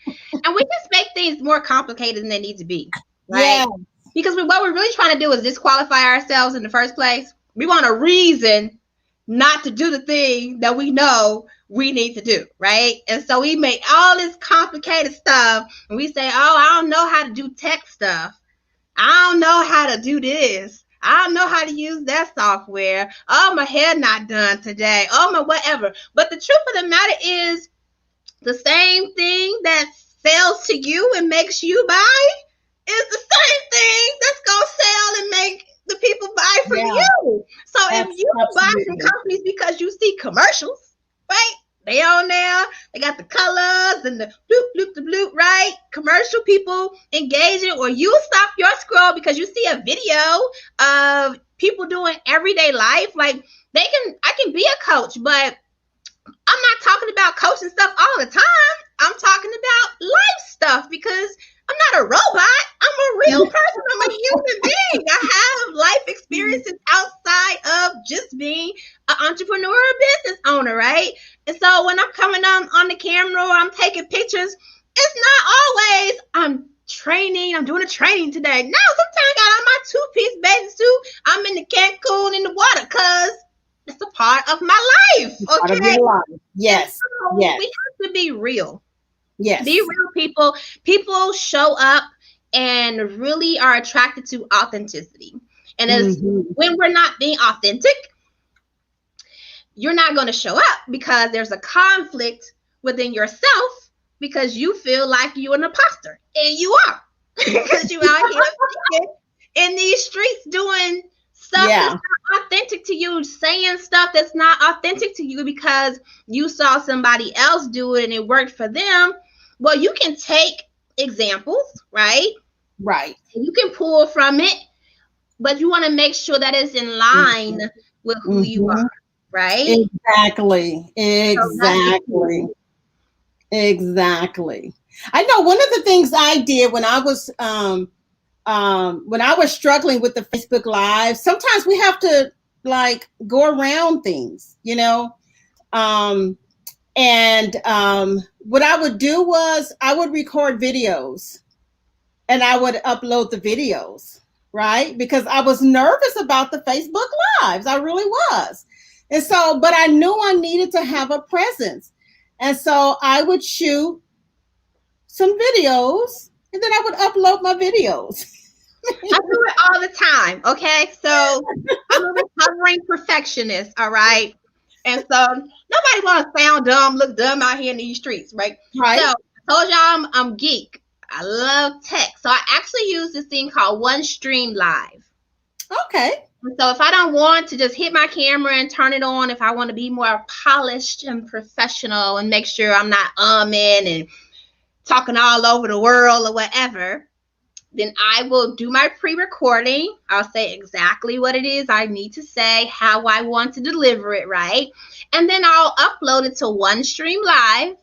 And we just make things more complicated than they need to be, right? Yeah. Because what we're really trying to do is disqualify ourselves in the first place. We want a reason not to do the thing that we know we need to do, right? And so we make all this complicated stuff, and we say, oh, I don't know how to do tech stuff. I don't know how to do this. I don't know how to use that software. Oh, my hair not done today. Oh, my whatever. But the truth of the matter is, the same thing that sells to you and makes you buy is the same thing that's going to sell and make the people buy from you. So if you buy from companies because you see commercials, right? They on there, they got the colors and the bloop, bloop, the bloop, right? Commercial people engaging, or you stop your scroll because you see a video of people doing everyday life. Like I can be a coach, but I'm not talking about coaching stuff all the time. I'm talking about life stuff because I'm not a robot. I'm a real person. I'm a human being. I have life experiences outside of just being an entrepreneur or business owner, right? And so when I'm coming on the camera or I'm taking pictures, it's not always I'm training. I'm doing a training today. No, sometimes I got on my two-piece bathing suit. I'm in the Cancun in the water because it's a part of my life. Okay. Yes. So yes. We have to be real. Yes. Be real, people. People show up and really are attracted to authenticity. And as when we're not being authentic, you're not going to show up because there's a conflict within yourself because you feel like you're an imposter. And you are. Because you're out here in these streets doing stuff that's not authentic to you, saying stuff that's not authentic to you because you saw somebody else do it and it worked for them. Well, you can take examples, right? Right. You can pull from it, but you want to make sure that it's in line with who you are, right? Exactly. Exactly. I know one of the things I did when I was struggling with the Facebook Live, sometimes we have to like go around things, you know. What I would do was I would record videos and I would upload the videos, right? Because I was nervous about the Facebook Lives. I really was. And so, but I knew I needed to have a presence. And so I would shoot some videos and then I would upload my videos. I do it all the time. Okay. So I'm a recovering perfectionist. All right. And so nobody want to sound dumb, look dumb out here in these streets. Right. Right. So I told y'all I'm geek. I love tech. So I actually use this thing called OneStream Live. Okay. So if I don't want to just hit my camera and turn it on, if I want to be more polished and professional and make sure I'm not and talking all over the world or whatever, then I will do my pre-recording. I'll say exactly what it is I need to say, how I want to deliver it, right? And then I'll upload it to OneStream Live,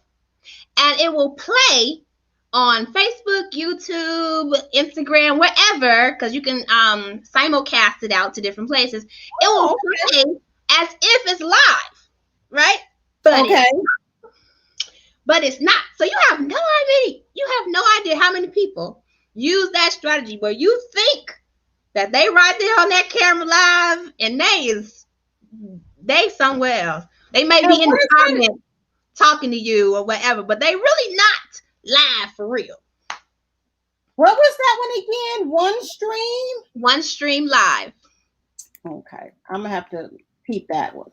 and it will play on Facebook, YouTube, Instagram, wherever, because you can simulcast it out to different places. It will play as if it's live, right? But it's not. So you have no idea. You have no idea how many people use that strategy where you think that they right there on that camera live and they somewhere else. They may be in the comments talking to you or whatever, but they really not live for real. What was that one again? OneStream Live. Okay. I'm gonna have to peep that one.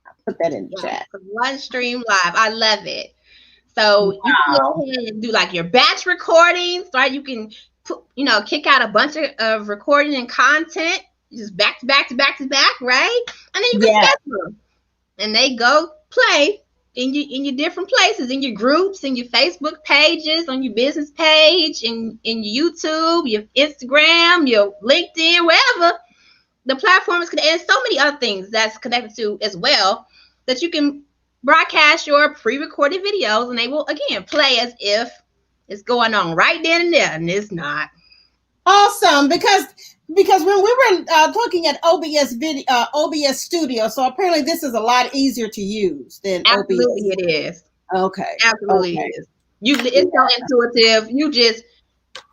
I'll put that in the chat. OneStream Live. I love it. So you can go ahead and do like your batch recordings, right? You can kick out a bunch of recording and content, just back to back to back to back, right? And then you can schedule them. And they go play in your different places, in your groups, in your Facebook pages, on your business page, in your YouTube, your Instagram, your LinkedIn, wherever the platform is connected, and so many other things that's connected to as well, that you can broadcast your pre-recorded videos, and they will again play as if It's going on right then and there, and it's not. Awesome, because when we were looking at OBS video, OBS Studio, so apparently this is a lot easier to use than Absolutely, OBS. it is. Okay. Absolutely, Okay. it is. It's so intuitive. You just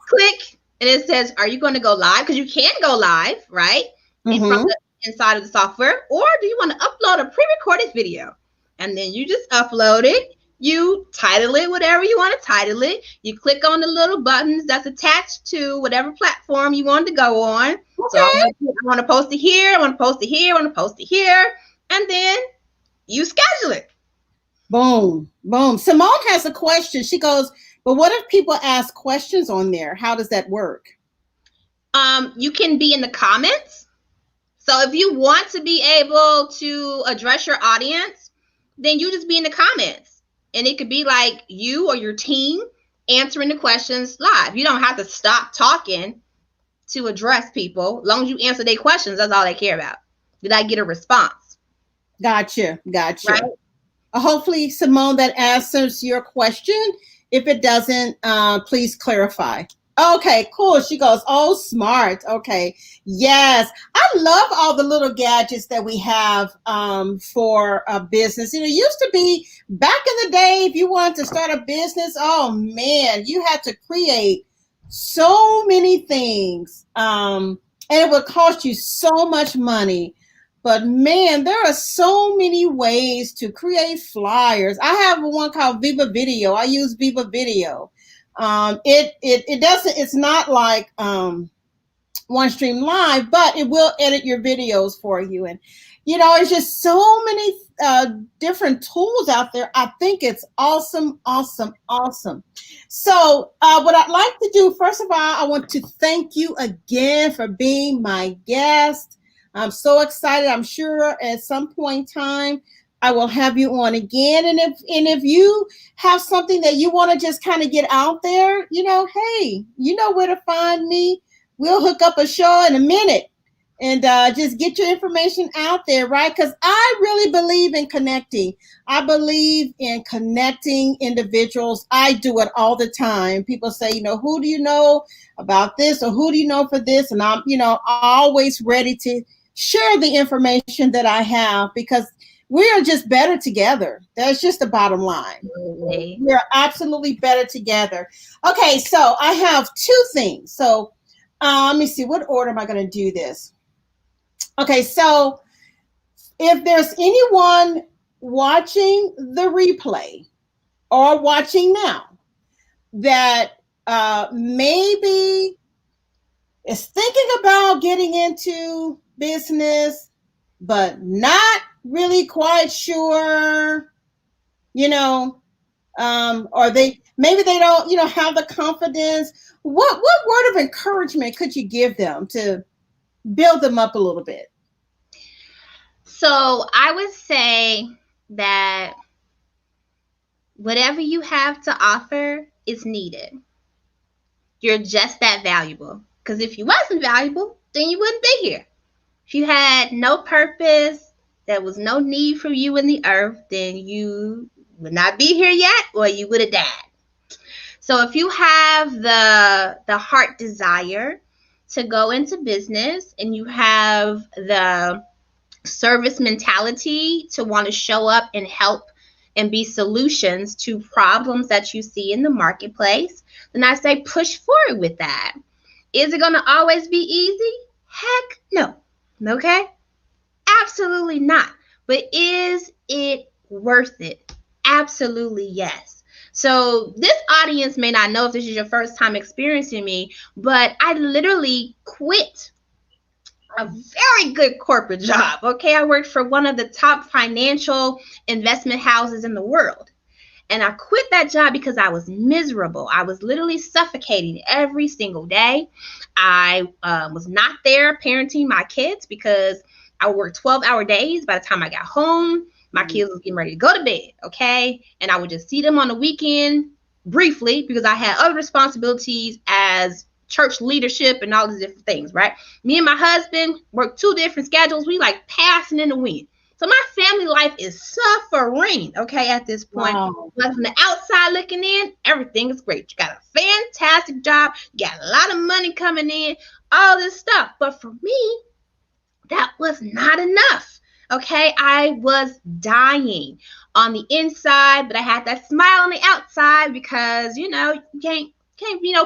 click, and it says, "Are you going to go live?" Because you can go live, right? And from Mm-hmm. the inside of the software, or do you want to upload a pre-recorded video? And then you just upload it. You title it whatever you want to title it. You click on the little buttons that's attached to whatever platform you want to go on. So I Okay. want to post it here. I want to post it here. I want to post it here. And then you schedule it. Boom. Boom. Simone has a question. She goes, but what if people ask questions on there? How does that work? You can be in the comments. So if you want to be able to address your audience, then you just be in the comments. And it could be like you or your team answering the questions live. You don't have to stop talking to address people. As long as you answer their questions, that's all they care about. Did I get a response? Gotcha. Right? Hopefully, Simone, that answers your question. If it doesn't, please clarify. Okay, cool. She goes, oh, smart. Okay. Yes. I love all the little gadgets that we have for a business. It used to be back in the day, if you wanted to start a business, oh man, you had to create so many things. And it would cost you so much money. But man, there are so many ways to create flyers. I have one called Viva Video. I use Viva Video. It doesn't. It's not like OneStream Live, but it will edit your videos for you. And it's just so many different tools out there. I think it's awesome, awesome, awesome. So what I'd like to do, first of all, I want to thank you again for being my guest. I'm so excited. I'm sure at some point in time I will have you on again. And if you have something that you want to just kind of get out there, hey, you know where to find me. We'll hook up a show in a minute and just get your information out there, right? Because I really believe in connecting. I believe in connecting individuals. I do it all the time. People say, who do you know about this or who do you know for this? And I'm, always ready to share the information that I have because we are just better together. That's just the bottom line. Absolutely. We are absolutely better together. Okay, so I have two things. So let me see, what order am I going to do this? Okay, so if there's anyone watching the replay or watching now that maybe is thinking about getting into business, but not really quite sure, or maybe they don't, have the confidence. What word of encouragement could you give them to build them up a little bit? So I would say that whatever you have to offer is needed. You're just that valuable. Because if you wasn't valuable, then you wouldn't be here. If you had no purpose, there was no need for you in the earth, then you would not be here yet, or you would have died. So if you have the heart desire to go into business and you have the service mentality to want to show up and help and be solutions to problems that you see in the marketplace, then I say push forward with that. Is it going to always be easy? Heck no. Okay? Absolutely not. But is it worth it? Absolutely yes. So this audience may not know if this is your first time experiencing me, but I literally quit a very good corporate job. Okay, I worked for one of the top financial investment houses in the world. And I quit that job because I was miserable. I was literally suffocating every single day. I was not there parenting my kids because I worked 12-hour days. By the time I got home, my kids was getting ready to go to bed, okay? And I would just see them on the weekend briefly because I had other responsibilities as church leadership and all these different things, right? Me and my husband worked two different schedules. We like passing in the wind. So my family life is suffering, okay, at this point. Wow. But from the outside looking in, everything is great. You got a fantastic job, you got a lot of money coming in, all this stuff. But for me, that was not enough. Okay, I was dying on the inside, but I had that smile on the outside because you can't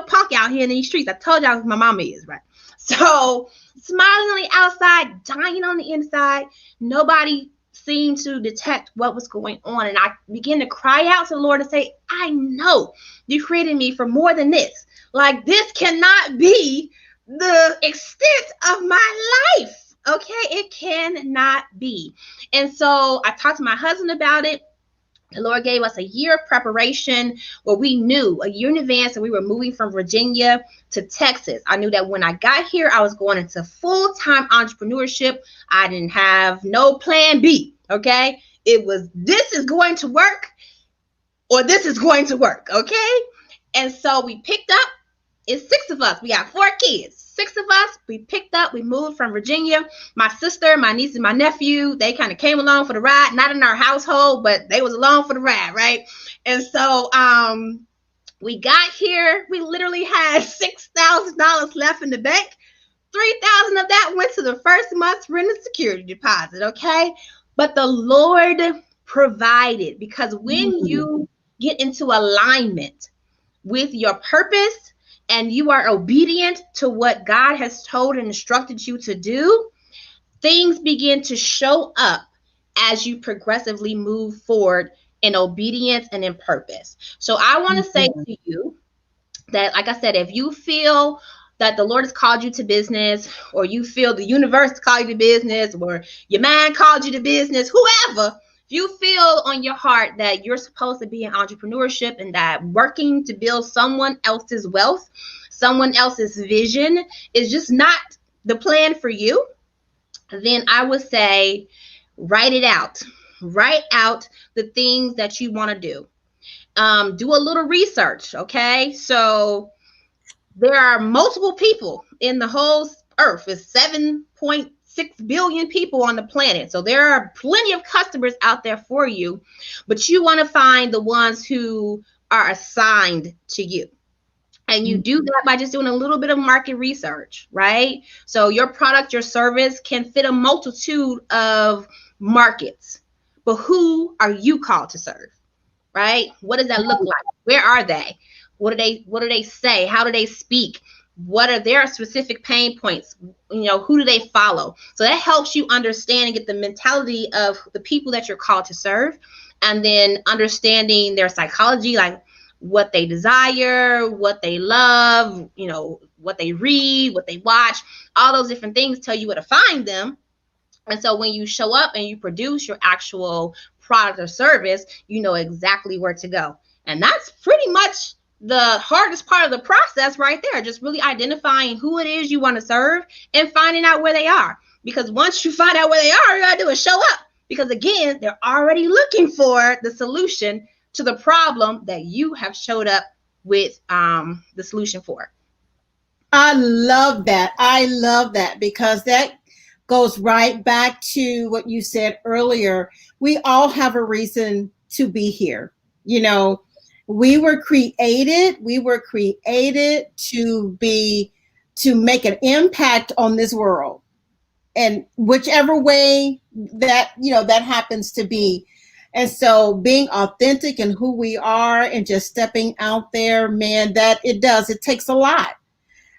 punk out here in these streets. I told y'all who my mama is, right? So smiling on the outside, dying on the inside. Nobody seemed to detect what was going on, and I began to cry out to the Lord and say, "I know you created me for more than this. Like this cannot be the extent of my life." Okay, it cannot be. And so I talked to my husband about it. The Lord gave us a year of preparation where we knew a year in advance that we were moving from Virginia to Texas. I knew that when I got here, I was going into full-time entrepreneurship. I didn't have no plan B. Okay, it was this is going to work or this is going to work. Okay, and so we picked up. It's 6 of us. We got 4 kids. 6 of us. We picked up. We moved from Virginia. My sister, my niece, and my nephew, they kind of came along for the ride. Not in our household, but they was along for the ride, right? And so we got here. We literally had $6,000 left in the bank. 3,000 of that went to the first month's rent and security deposit, okay? But the Lord provided, because when you get into alignment with your purpose, and you are obedient to what God has told and instructed you to do, things begin to show up as you progressively move forward in obedience and in purpose. So I want to say to you that, like I said, if you feel that the Lord has called you to business, or you feel the universe has called you to business, or your mind called you to business, whoever, if you feel on your heart that you're supposed to be in entrepreneurship and that working to build someone else's wealth, someone else's vision is just not the plan for you, then I would say write it out. Write out the things that you want to do. Do a little research, okay? So there are multiple people in the whole earth. It's 7.6 billion people on the planet. So there are plenty of customers out there for you, but you want to find the ones who are assigned to you. And you do that by just doing a little bit of market research, right? So your product, your service can fit a multitude of markets, but who are you called to serve, right? What does that look like? Where are they? What do they say? How do they speak? What are their specific pain points? Who do they follow? So that helps you understand and get the mentality of the people that you're called to serve, and then understanding their psychology, like what they desire, what they love, what they read, what they watch. All those different things tell you where to find them. And so when you show up and you produce your actual product or service, you know exactly where to go. And that's pretty much the hardest part of the process right there. Just really identifying who it is you want to serve and finding out where they are. Because once you find out where they are, you got to do is show up. Because again, they're already looking for the solution to the problem that you have showed up with the solution for. I love that. I love that, because that goes right back to what you said earlier. We all have a reason to be here. We were created to make an impact on this world. And whichever way that happens to be. And so being authentic in who we are and just stepping out there, man, it takes a lot.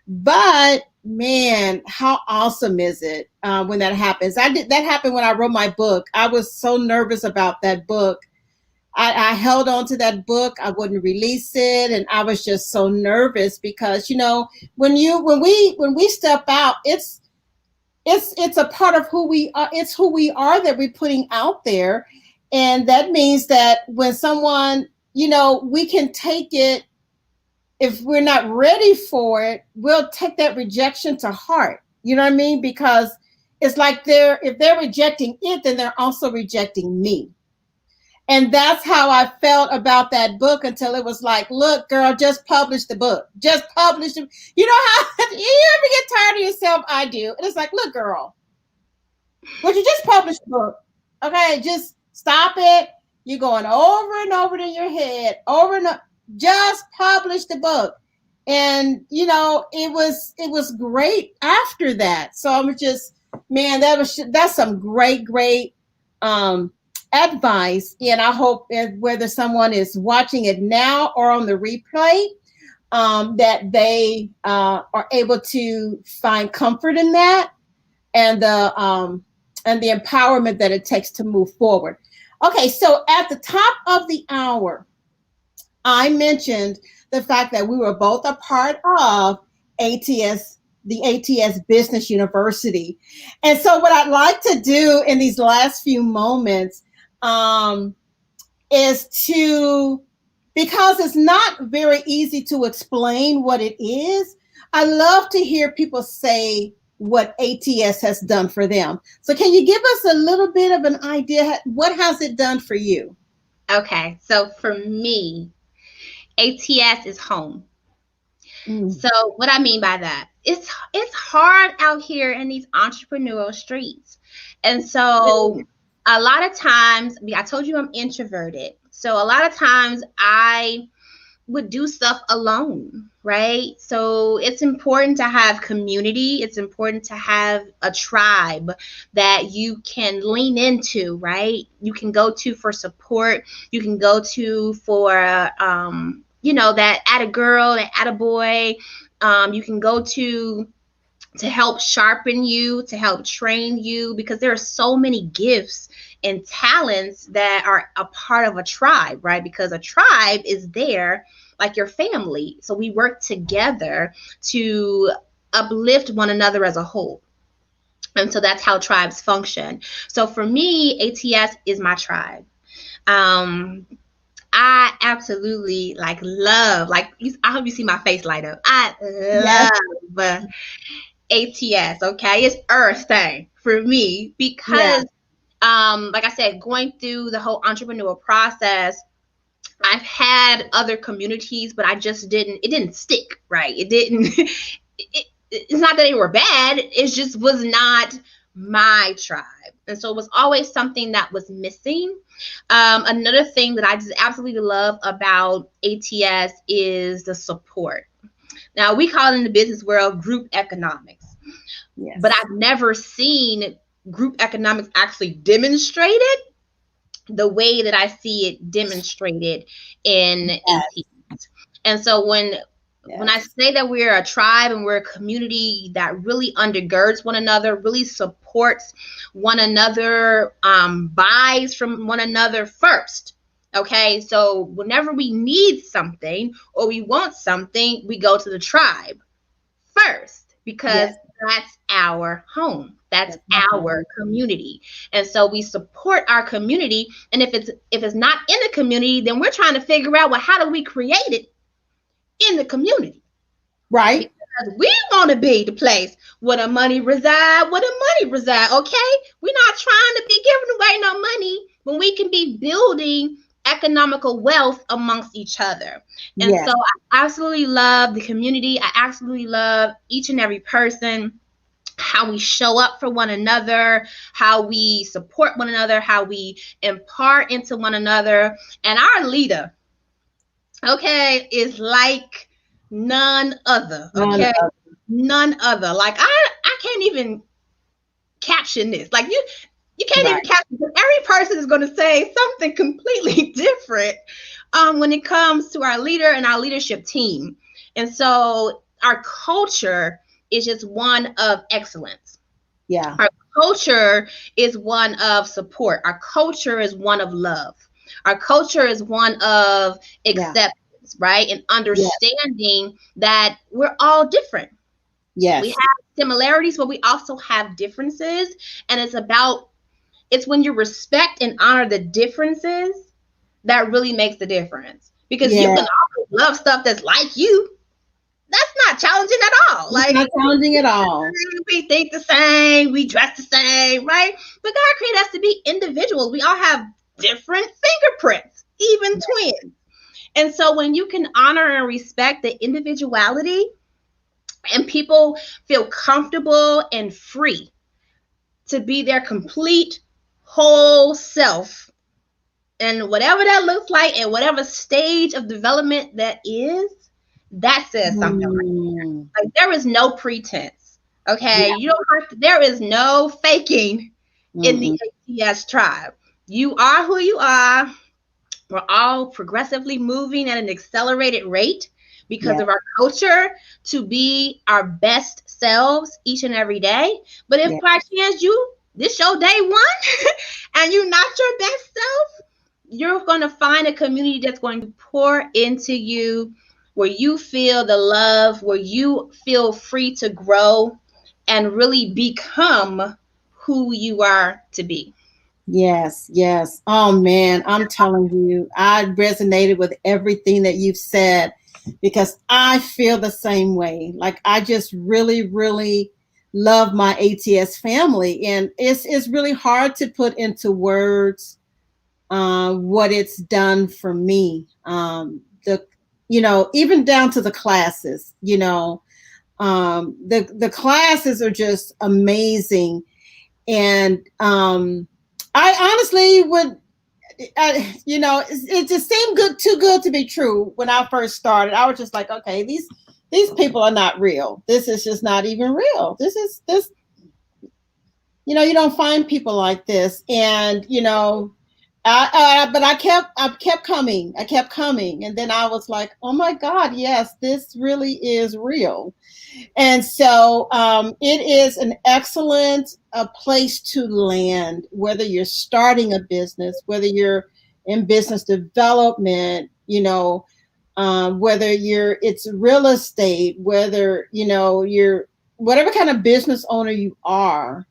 But man, how awesome is it when that happens? That happened when I wrote my book. I was so nervous about that book. I held on to that book. I wouldn't release it, and I was just so nervous because when we step out, it's a part of who we are. It's who we are that we're putting out there, and that means that when someone we can take it. If we're not ready for it, we'll take that rejection to heart. You know what I mean? Because it's like if they're rejecting it, then they're also rejecting me. And that's how I felt about that book until it was like, look, girl, just publish the book. Just publish it. You know how you ever get tired of yourself? I do. And it's like, look, girl, would you just publish the book? Okay, just stop it. You're going over and over in your head, over and over. Just publish the book. And it was great after that. So I'm just, man, that's some great um advice. And I hope that whether someone is watching it now or on the replay, that they are able to find comfort in that, and the empowerment that it takes to move forward. Okay, so at the top of the hour, I mentioned the fact that we were both a part of ATS, the ATS Business University. And so, what I'd like to do in these last few moments um, is to, because it's not very easy to explain what it is, I love to hear people say what ATS has done for them. So, can you give us a little bit of an idea? What has it done for you? Okay, so for me, ATS is home. So what I mean by that, it's hard out here in these entrepreneurial streets. And so a lot of times, I told you I'm introverted. So a lot of times I would do stuff alone, right? So it's important to have community. It's important to have a tribe that you can lean into, right? You can go to for support. You can go to for, that at a girl, that at a boy. You can go to help sharpen you, to help train you, because there are so many gifts and talents that are a part of a tribe, right? Because a tribe is there like your family. So we work together to uplift one another as a whole. And so that's how tribes function. So for me, ATS is my tribe. I absolutely love, I hope you see my face light up. I love ATS, okay? It's Earth thing for me because, like I said, going through the whole entrepreneurial process, I've had other communities, but it didn't stick, right? It didn't, it's not that they were bad, it just was not my tribe. And so it was always something that was missing. Another thing that I just absolutely love about ATS is the support. Now, we call it in the business world group economics. Yes. But I've never seen group economics actually demonstrated the way that I see it demonstrated in ATS. And so when I say that we're a tribe and we're a community that really undergirds one another, really supports one another, buys from one another first. Okay, so whenever we need something or we want something, we go to the tribe first because that's our home. That's our community. And so we support our community. And if it's not in the community, then we're trying to figure out, well, how do we create it in the community? Right. Because we want to be the place where the money reside, okay? We're not trying to be giving away no money when we can be building economical wealth amongst each other. And so I absolutely love the community. I absolutely love each and every person, how we show up for one another, how we support one another, how we impart into one another. And our leader, okay, is like none other. Okay. None other. Like I can't even caption this. Like you can't even caption it. Every person is going to say something completely different when it comes to our leader and our leadership team. And so our culture is just one of excellence. Yeah. Our culture is one of support. Our culture is one of love. Our culture is one of acceptance, right? And understanding that we're all different. Yes. We have similarities, but we also have differences. And it's when you respect and honor the differences that really makes the difference. Because you can always love stuff that's like you. That's not challenging at all. Like, not challenging at all. We think the same, we dress the same, right? But God created us to be individuals. We all have different fingerprints, even twins. And so when you can honor and respect the individuality, and people feel comfortable and free to be their complete, whole self, and whatever that looks like, and whatever stage of development that is, that says something. Mm. Like, there is no pretense. Okay, Yeah. you don't have to. There is no faking in the Mm-mm. ATS tribe. You are who you are. We're all progressively moving at an accelerated rate because Yeah. of our culture to be our best selves each and every day. But if Yeah. by chance this your day one and you're not your best self, you're going to find a community that's going to pour into you, where you feel the love, where you feel free to grow and really become who you are to be. Yes, yes. Oh man, I'm telling you, I resonated with everything that you've said because I feel the same way. Like I just really, really love my ATS family, and it's really hard to put into words what it's done for me. The even down to the classes. The classes are just amazing, and I honestly would, it just seemed too good to be true when I first started. I was just like, okay, these people are not real. This is just not even real. This. You don't find people like this, and but I kept coming. I kept coming, and then I was like, oh my God, yes, this really is real. And so it is an excellent place to land, whether you're starting a business, whether you're in business development, whether it's real estate, whether, you're whatever kind of business owner you are.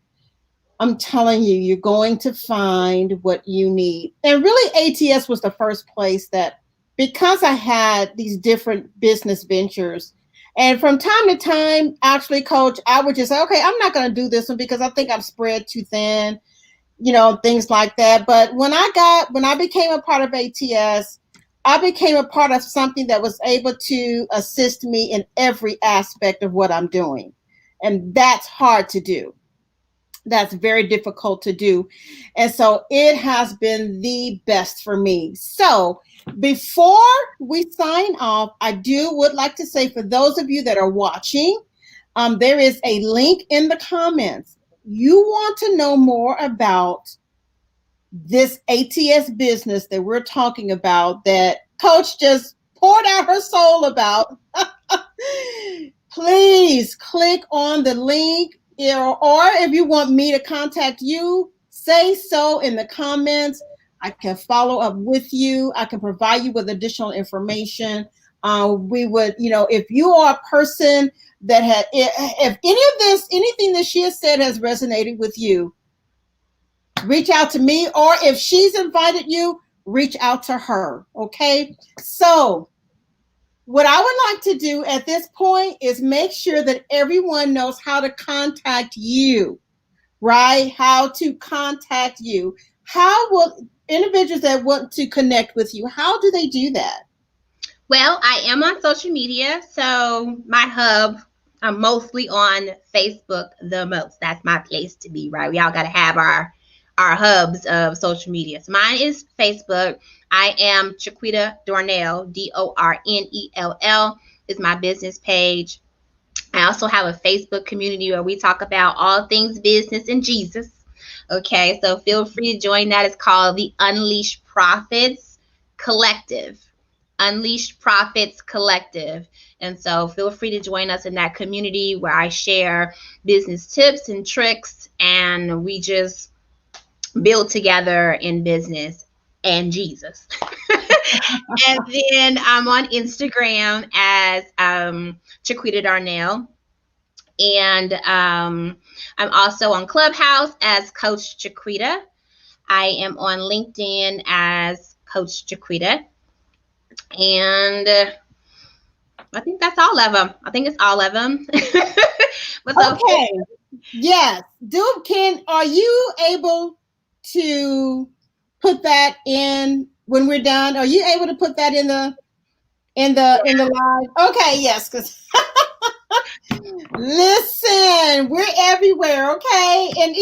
I'm telling you, you're going to find what you need. And really, ATS was the first place that, because I had these different business ventures, and from time to time, actually, Coach, I would just say, okay, I'm not going to do this one because I think I'm spread too thin, things like that. But when I became a part of ATS, I became a part of something that was able to assist me in every aspect of what I'm doing. And that's hard to do. That's very difficult to do. And so it has been the best for me. So before we sign off, would like to say, for those of you that are watching, there is a link in the comments. You want to know more about this ATS business that we're talking about, that Coach just poured out her soul about. Please click on the link, or if you want me to contact you, say so in the comments. I can follow up with you. I can provide you with additional information. We would, if you are a person that if anything that she has said has resonated with you, reach out to me, or if she's invited you, reach out to her. Okay. So what I would like to do at this point is make sure that everyone knows how to contact you, right? How to contact you. How will individuals that want to connect with you, how do they do that? Well, I am on social media, so my hub, I'm mostly on Facebook the most. That's my place to be, right? We all got to have our hubs of social media. So mine is Facebook. I am Chiquita Dornell, Dornell is my business page. I also have a Facebook community where we talk about all things business and Jesus. Okay, so feel free to join that. It's called the Unleashed Profits Collective. Unleashed Profits Collective. And so feel free to join us in that community where I share business tips and tricks, and we just build together in business and Jesus. And then I'm on Instagram as Chiquita Darnell. And I'm also on Clubhouse as Coach Chiquita. I am on LinkedIn as Coach Chiquita. And I think that's all of them. I think it's all of them. But Okay. Yes. Are you able to put that in when we're done? Are you able to put that in the live? Okay, yes, because listen, we're everywhere, okay? And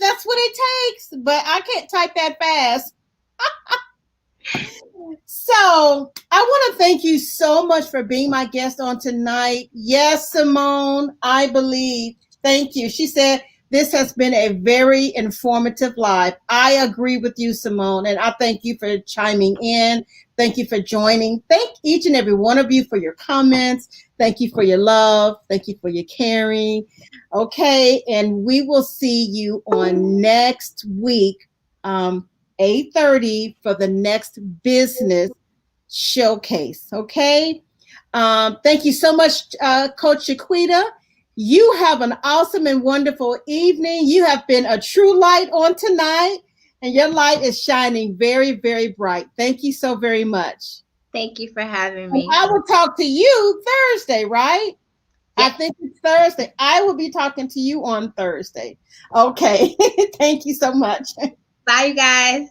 that's that's what it takes. But I can't type that fast. So I want to thank you so much for being my guest on tonight. Yes, Simone, I believe. Thank you. She said, this has been a very informative live. I agree with you, Simone, and I thank you for chiming in. Thank you for joining. Thank each and every one of you for your comments. Thank you for your love. Thank you for your caring. Okay, and we will see you on next week, 8:30 for the next business showcase. Okay. Thank you so much, Coach Shaquita. You have an awesome and wonderful evening. You have been a true light on tonight, and your light is shining very, very bright. Thank you so very much. Thank you for having And me. I will talk to you Thursday, right? Yes. I think it's Thursday. I will be talking to you on Thursday. Okay. Thank you so much. Bye, you guys.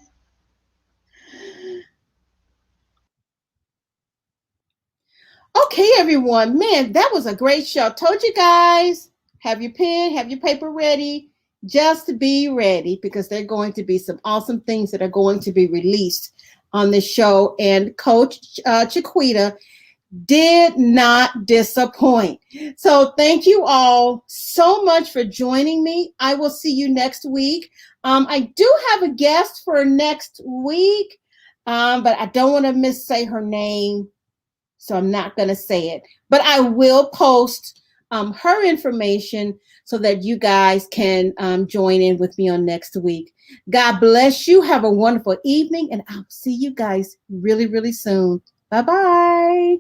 Okay, everyone. Man, that was a great show. Told you guys, have your pen, have your paper ready. Just be ready because there are going to be some awesome things that are going to be released on the show. And Coach Chiquita did not disappoint. So thank you all so much for joining me. I will see you next week. I do have a guest for next week, but I don't want to say her name. So I'm not going to say it, but I will post her information so that you guys can join in with me on next week. God bless you. Have a wonderful evening, and I'll see you guys really, really soon. Bye-bye.